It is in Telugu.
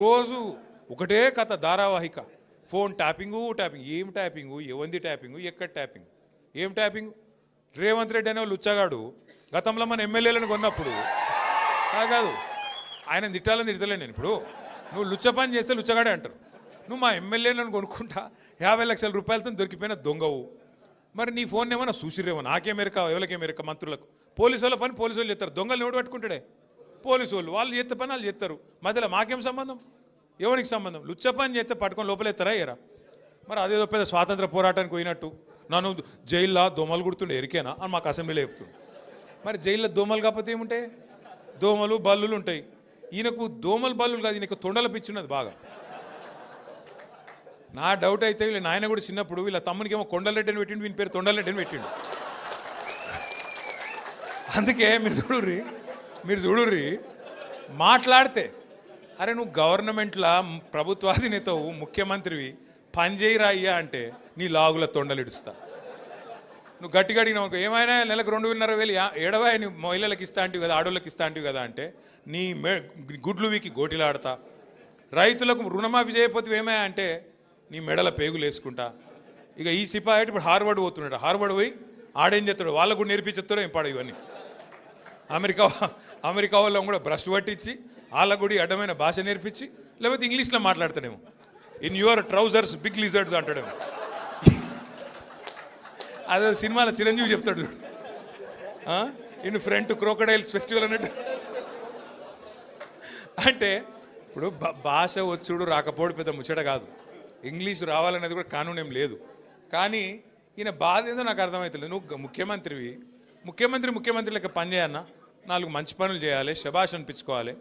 రోజు ఒకటే కథ ధారావాహిక. ఫోన్ ట్యాపింగు ఏం ట్యాపింగు, ఎవంది ట్యాపింగు, ఎక్కడ ట్యాపింగ్, ఏం ట్యాపింగ్. రేవంత్ రెడ్డి అనే లుచ్చగాడు గతంలో మన ఎమ్మెల్యేలను కొన్నప్పుడు కాదు, ఆయన తిట్టాలని తిడతలే నేను. ఇప్పుడు నువ్వు లుచ్చ పని చేస్తే లుచ్చగాడే అంటారు. నువ్వు మా ఎమ్మెల్యేలను కొనుక్కుంటా 50 లక్షల రూపాయలతో దొరికిపోయిన దొంగవు. మరి నీ ఫోన్ ఏమన్నా చూసిరేమో, నాకేమెరక ఎవరికేమెరక, మంత్రులకు. పోలీసు వాళ్ళ పని పోలీసు వాళ్ళు చేస్తారు, దొంగలు నోటు పట్టుకుంటాడే పోలీసు వాళ్ళు చేస్తే పని వాళ్ళు చేస్తారు. మధ్యలో మాకేం సంబంధం, ఎవరికి సంబంధం? లుచ్చ పని చేస్తే పట్టుకొని లోపలెత్తారా ఎరా? మరి అదేదో పెద్ద స్వాతంత్ర పోరాటానికి పోయినట్టు నన్ను జైల్లో దోమలు కుడుతుండే ఎరికేనా అని మాకు అసెంబ్లీలో చెప్తుండే. మరి జైల్లో దోమలు కాకపోతే ఏముంటాయి? దోమలు బల్లులు ఉంటాయి. ఈయనకు దోమలు బల్లులు కాదు, ఈయనకు తొండల పిచ్చున్నది బాగా. నా డౌట్ అయితే వీళ్ళ నాయన కూడా చిన్నప్పుడు వీళ్ళ తమ్మునికి ఏమో కొండలరెడ్డి అని పెట్టిండు, వీని పేరు తొండలరెడ్డి అని పెట్టిండు. అందుకే మీరు చూడుర్రి మాట్లాడితే, అరే నువ్వు గవర్నమెంట్లో ప్రభుత్వాధినేతవు, ముఖ్యమంత్రివి, పని చేయరా అయ్యా అంటే నీ లాగుల తొండలు ఇడుస్తా. నువ్వు గట్టిగా అడిగినావు, ఏమైనా నెలకు 2,500 ఏడవా నీ మహిళలకు ఇస్తా అంటివి కదా, ఆడోళ్ళకి ఇస్తా అంటివి కదా అంటే నీ గుడ్లు వీకి గోటిలాడతా. రైతులకు రుణమాఫీ చేయకపోతే ఏమయ్యా అంటే నీ మెడల పేగులు వేసుకుంటా. ఇక ఈ సిపాయి ఇప్పుడు హార్వర్డ్ పోతున్నాడు, హార్వర్డ్ పోయి ఆడేం చేస్తాడు, వాళ్ళకు కూడా నేర్పించేస్తాడో ఏం పాడు. ఇవన్నీ అమెరికా వాళ్ళని కూడా బ్రష్ పట్టించి వాళ్ళకు కూడా అడ్డమైన భాష నేర్పించి, లేకపోతే ఇంగ్లీష్లో మాట్లాడతాడేమో. In your trousers big lizards అంటాడేమో. అదే సినిమాలో చిరంజీవి చెప్తాడు, ఇన్ ఫ్రంట్ క్రోకడైల్స్ ఫెస్టివల్ అన్నట్టు. అంటే ఇప్పుడు భాష వచ్చుడు రాకపోవడం పెద్ద ముచ్చట కాదు, ఇంగ్లీషు రావాలనేది కూడా కానూన్ ఏం లేదు. కానీ ఈయన బాధ ఏందో నాకు అర్థమవుతలేదు. నువ్వు ముఖ్యమంత్రి లెక్క పని చేయన్నా, 4 మంచి పనులు చేయాలి, శభాష్ అనిపించుకోవాలి.